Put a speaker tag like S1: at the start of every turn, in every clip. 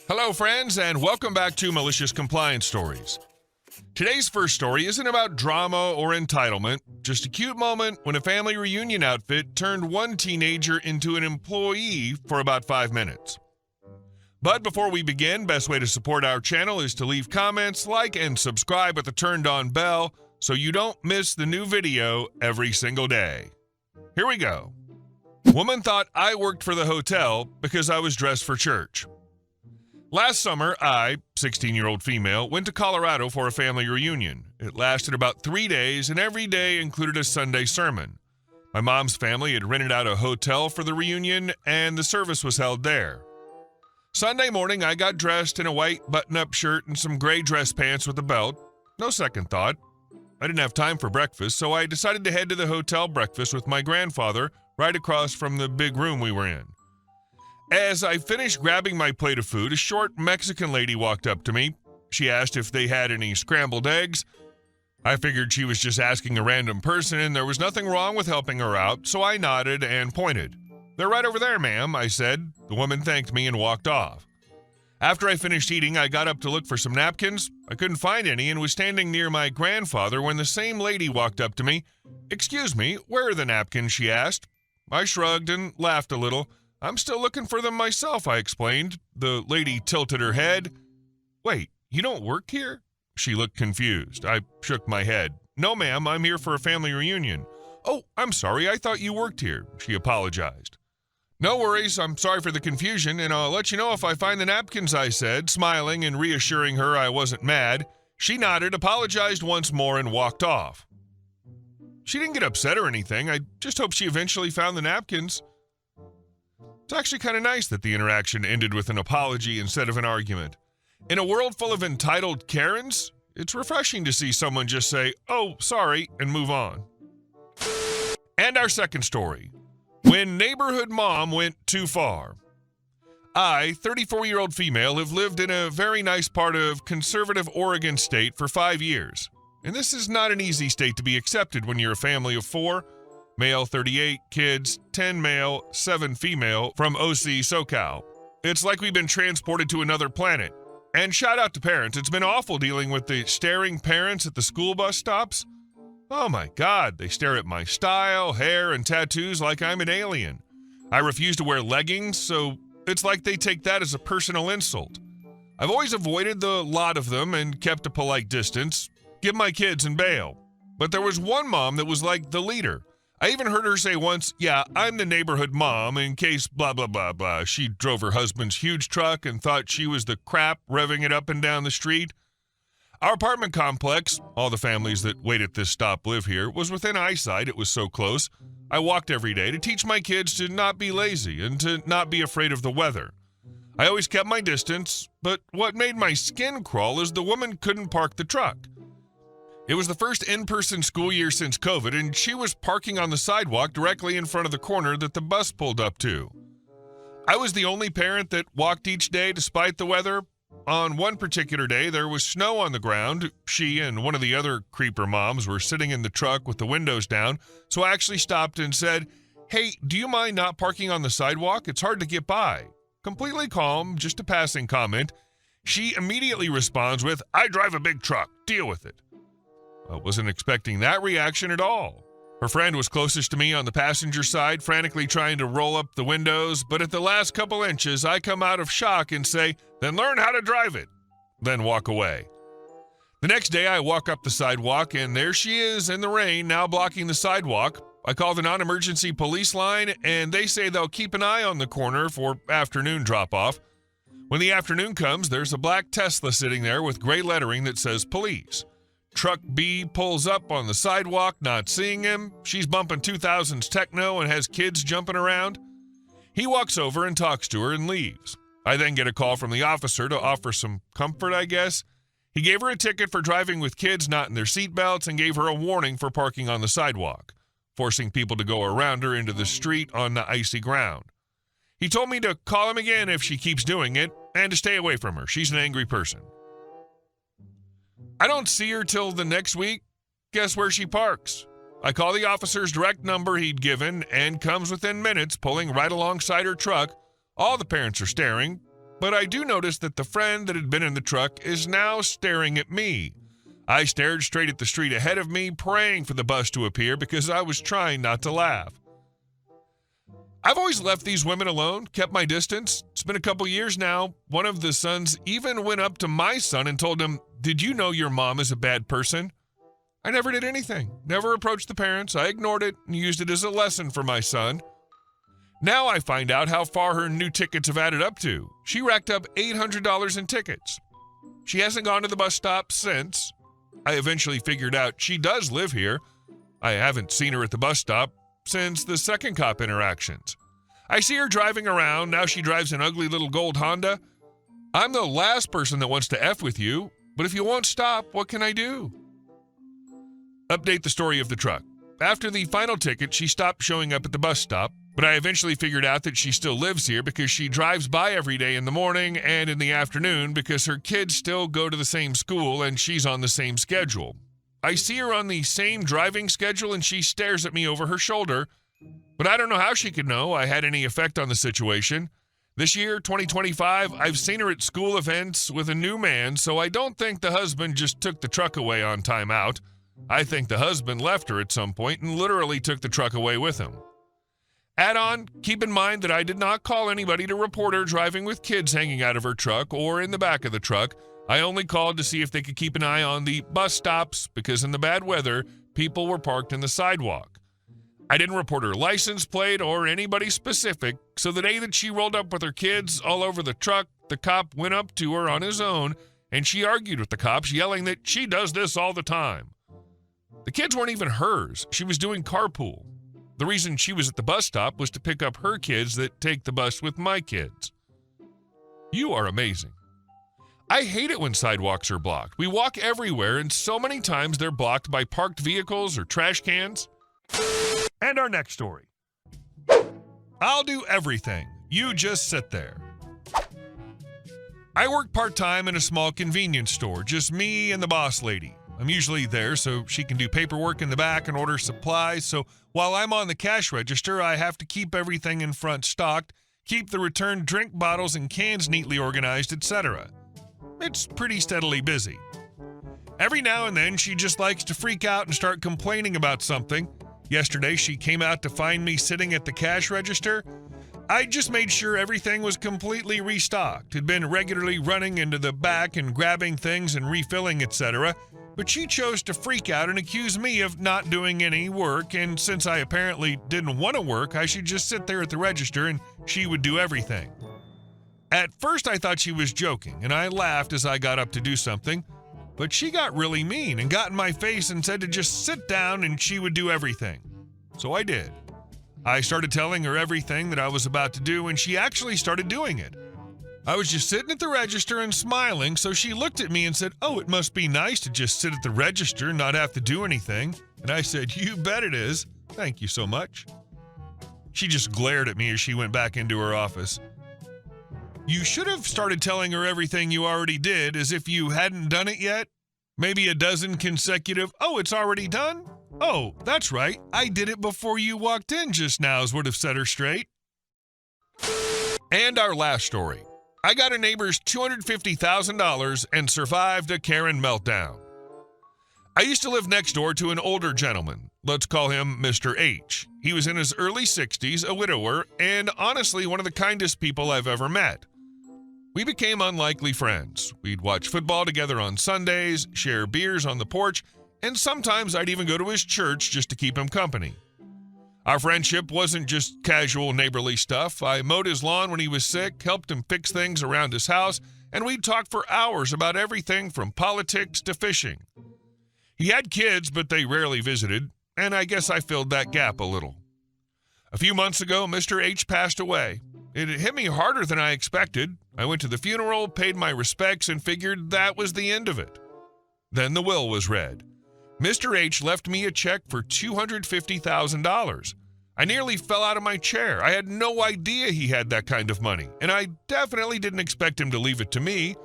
S1: Hello, friends, and welcome back to Malicious Compliance Stories. Today's first story isn't about drama or entitlement, just a cute moment when a family reunion outfit turned one teenager into an employee for about 5 minutes. But before we begin, best way to support our channel is to leave comments, like, and subscribe with the turned-on bell so you don't miss the new video every single day. Here we go. Woman thought I worked for the hotel because I was dressed for church. Last summer, I, 16-year-old female, went to Colorado for a family reunion. It lasted about 3 days, and every day included a Sunday sermon. My mom's family had rented out a hotel for the reunion, and the service was held there. Sunday morning, I got dressed in a white button-up shirt and some gray dress pants with a belt. No second thought. I didn't have time for breakfast, so I decided to head to the hotel breakfast with my grandfather right across from the big room we were in. As I finished grabbing my plate of food, a short Mexican lady walked up to me. She asked if they had any scrambled eggs. I figured she was just asking a random person, and there was nothing wrong with helping her out, so I nodded and pointed. "They're right over there, ma'am," I said. The woman thanked me and walked off. After I finished eating, I got up to look for some napkins. I couldn't find any and was standing near my grandfather when the same lady walked up to me. "Excuse me, where are the napkins?" she asked. I shrugged and laughed a little. "I'm still looking for them myself," I explained. The lady tilted her head. "Wait, you don't work here?" She looked confused. I shook my head. "No, ma'am, I'm here for a family reunion." "Oh, I'm sorry, I thought you worked here," she apologized. "No worries, I'm sorry for the confusion, and I'll let you know if I find the napkins," I said, smiling and reassuring her I wasn't mad. She nodded, apologized once more, and walked off. She didn't get upset or anything. I just hope she eventually found the napkins. It's actually kind of nice that the interaction ended with an apology instead of an argument. In a world full of entitled Karens, it's refreshing to see someone just say, "Oh, sorry," and move on. And our second story. When neighborhood mom went too far. I, 34-year-old female, have lived in a very nice part of conservative Oregon State for 5 years. And this is not an easy state to be accepted when you're a family of 4. Male 38, kids 10 male, 7 female from OC SoCal. It's like we've been transported to another planet. And shout out to parents, it's been awful dealing with the staring parents at the school bus stops. Oh my God, they stare at my style, hair, and tattoos like I'm an alien. I refuse to wear leggings, so it's like they take that as a personal insult. I've always avoided the lot of them and kept a polite distance, give my kids and bail. But there was one mom that was like the leader. I even heard her say once, "Yeah, I'm the neighborhood mom in case blah, blah, blah, blah." She drove her husband's huge truck and thought she was the crap revving it up and down the street. Our apartment complex, all the families that wait at this stop live here, was within eyesight. It was so close. I walked every day to teach my kids to not be lazy and to not be afraid of the weather. I always kept my distance, but what made my skin crawl is the woman couldn't park the truck. It was the first in-person school year since COVID, and she was parking on the sidewalk directly in front of the corner that the bus pulled up to. I was the only parent that walked each day despite the weather. On one particular day, there was snow on the ground. She and one of the other creeper moms were sitting in the truck with the windows down, so I actually stopped and said, "Hey, do you mind not parking on the sidewalk? It's hard to get by." Completely calm, just a passing comment. She immediately responds with, "I drive a big truck. Deal with it." I wasn't expecting that reaction at all. Her friend was closest to me on the passenger side, frantically trying to roll up the windows, but at the last couple inches, I come out of shock and say, "Then learn how to drive it," then walk away. The next day, I walk up the sidewalk, and there she is in the rain, now blocking the sidewalk. I call the non-emergency police line, and they say they'll keep an eye on the corner for afternoon drop-off. When the afternoon comes, there's a black Tesla sitting there with gray lettering that says police. Truck B pulls up on the sidewalk, not seeing him. She's bumping 2000s techno and has kids jumping around. He walks over and talks to her and leaves. I then get a call from the officer to offer some comfort, I guess. He gave her a ticket for driving with kids not in their seatbelts and gave her a warning for parking on the sidewalk, forcing people to go around her into the street on the icy ground. He told me to call him again if she keeps doing it and to stay away from her. She's an angry person. I don't see her till the next week. Guess where she parks? I call the officer's direct number he'd given and comes within minutes, pulling right alongside her truck. All the parents are staring. But I do notice that the friend that had been in the truck is now staring at me. I stared straight at the street ahead of me, praying for the bus to appear because I was trying not to laugh. I've always left these women alone, kept my distance. It's been a couple years now. One of the sons even went up to my son and told him, "Did you know your mom is a bad person?" I never did anything, never approached the parents. I ignored it and used it as a lesson for my son. Now I find out how far her new tickets have added up to. She racked up $800 in tickets. She hasn't gone to the bus stop since. I eventually figured out she does live here. I haven't seen her at the bus stop since the second cop interactions. I see her driving around. Now she drives an ugly little gold Honda. I'm the last person that wants to F with you, but if you won't stop, what can I do? Update the story of the truck. After the final ticket, she stopped showing up at the bus stop, but I eventually figured out that she still lives here because she drives by every day in the morning and in the afternoon because her kids still go to the same school and she's on the same schedule. I see her on the same driving schedule and she stares at me over her shoulder, but I don't know how she could know I had any effect on the situation. This year, 2025, I've seen her at school events with a new man, so I don't think the husband just took the truck away on time out. I think the husband left her at some point and literally took the truck away with him. Add on, keep in mind that I did not call anybody to report her driving with kids hanging out of her truck or in the back of the truck. I only called to see if they could keep an eye on the bus stops because in the bad weather, people were parked in the sidewalk. I didn't report her license plate or anybody specific, so the day that she rolled up with her kids all over the truck, the cop went up to her on his own and she argued with the cops, yelling that she does this all the time. The kids weren't even hers. She was doing carpool. The reason she was at the bus stop was to pick up her kids that take the bus with my kids. You are amazing. I hate it when sidewalks are blocked. We walk everywhere, and so many times they're blocked by parked vehicles or trash cans. And our next story. I'll do everything. You just sit there. I work part-time in a small convenience store, just me and the boss lady. I'm usually there so she can do paperwork in the back and order supplies, so while I'm on the cash register, I have to keep everything in front stocked, keep the returned drink bottles and cans neatly organized, etc. It's pretty steadily busy. Every now and then, she just likes to freak out and start complaining about something. Yesterday, she came out to find me sitting at the cash register. I just made sure everything was completely restocked, had been regularly running into the back and grabbing things and refilling, etc., but she chose to freak out and accuse me of not doing any work, and since I apparently didn't want to work, I should just sit there at the register and she would do everything. At first, I thought she was joking, and I laughed as I got up to do something, but she got really mean and got in my face and said to just sit down and she would do everything. So I did. I started telling her everything that I was about to do, and she actually started doing it. I was just sitting at the register and smiling, so she looked at me and said, "Oh, it must be nice to just sit at the register and not have to do anything." And I said, "You bet it is. Thank you so much." She just glared at me as she went back into her office. You should have started telling her everything you already did as if you hadn't done it yet. Maybe a dozen consecutive, "Oh, it's already done? Oh, that's right. I did it before you walked in just now," would have set her straight. And our last story. I got a neighbor's $250,000 and survived a Karen meltdown. I used to live next door to an older gentleman. Let's call him Mr. H. He was in his early 60s, a widower, and honestly one of the kindest people I've ever met. We became unlikely friends. We'd watch football together on Sundays, share beers on the porch, and sometimes I'd even go to his church just to keep him company. Our friendship wasn't just casual neighborly stuff. I mowed his lawn when he was sick, helped him fix things around his house, and we'd talk for hours about everything from politics to fishing. He had kids, but they rarely visited, and I guess I filled that gap a little. A few months ago, Mr. H passed away. It hit me harder than I expected. I went to the funeral, paid my respects, and figured that was the end of it. Then the will was read. Mr. H left me a check for $250,000. I nearly fell out of my chair. I had no idea he had that kind of money, and I definitely didn't expect him to leave it to me.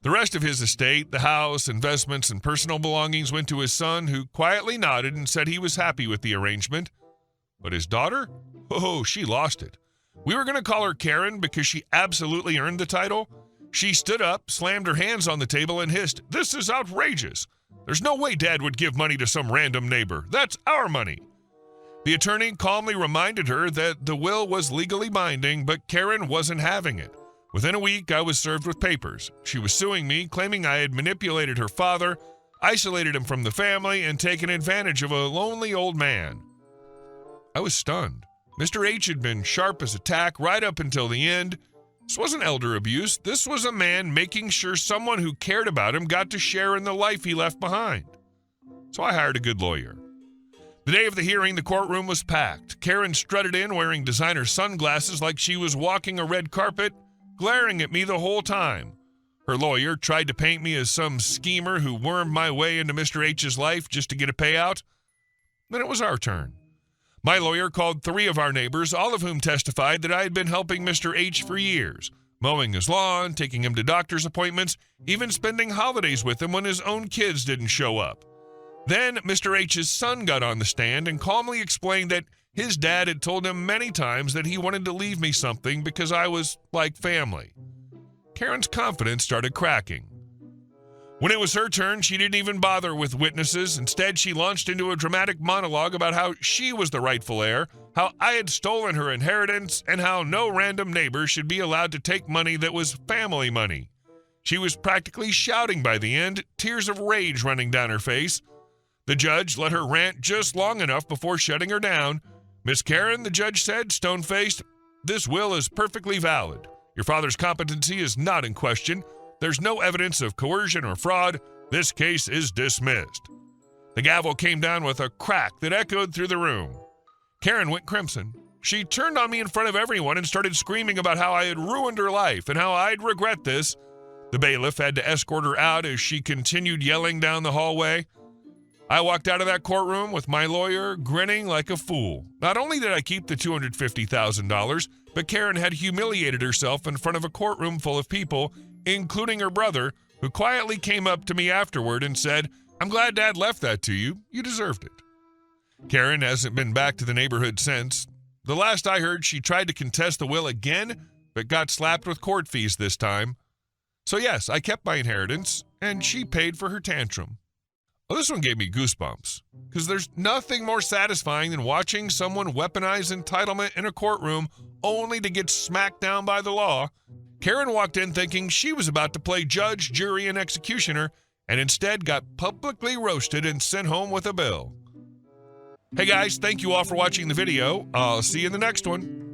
S1: The rest of his estate, the house, investments, and personal belongings went to his son, who quietly nodded and said he was happy with the arrangement. But his daughter? Oh, she lost it. We were going to call her Karen because she absolutely earned the title. She stood up, slammed her hands on the table, and hissed, "This is outrageous. There's no way Dad would give money to some random neighbor. That's our money." The attorney calmly reminded her that the will was legally binding, but Karen wasn't having it. Within a week, I was served with papers. She was suing me, claiming I had manipulated her father, isolated him from the family, and taken advantage of a lonely old man. I was stunned. Mr. H had been sharp as a tack right up until the end. This wasn't elder abuse. This was a man making sure someone who cared about him got to share in the life he left behind. So I hired a good lawyer. The day of the hearing, the courtroom was packed. Karen strutted in wearing designer sunglasses like she was walking a red carpet, glaring at me the whole time. Her lawyer tried to paint me as some schemer who wormed my way into Mr. H's life just to get a payout. Then it was our turn. My lawyer called 3 of our neighbors, all of whom testified that I had been helping Mr. H for years, mowing his lawn, taking him to doctor's appointments, even spending holidays with him when his own kids didn't show up. Then Mr. H's son got on the stand and calmly explained that his dad had told him many times that he wanted to leave me something because I was like family. Karen's confidence started cracking. When it was her turn, she didn't even bother with witnesses. Instead, she launched into a dramatic monologue about how she was the rightful heir, how I had stolen her inheritance, and how no random neighbor should be allowed to take money that was family money. She was practically shouting by the end, tears of rage running down her face. The judge let her rant just long enough before shutting her down. "Miss Karen," the judge said, stone-faced, "this will is perfectly valid. Your father's competency is not in question. There's no evidence of coercion or fraud. This case is dismissed." The gavel came down with a crack that echoed through the room. Karen went crimson. She turned on me in front of everyone and started screaming about how I had ruined her life and how I'd regret this. The bailiff had to escort her out as she continued yelling down the hallway. I walked out of that courtroom with my lawyer grinning like a fool. Not only did I keep the $250,000, but Karen had humiliated herself in front of a courtroom full of people, including her brother, who quietly came up to me afterward and said, "I'm glad Dad left that to you. You deserved it." Karen hasn't been back to the neighborhood since. The last I heard, she tried to contest the will again, but got slapped with court fees this time. So yes, I kept my inheritance, and she paid for her tantrum. Well, this one gave me goosebumps, because there's nothing more satisfying than watching someone weaponize entitlement in a courtroom only to get smacked down by the law. Karen walked in thinking she was about to play judge, jury, and executioner, and instead got publicly roasted and sent home with a bill. Hey guys, thank you all for watching the video. I'll see you in the next one.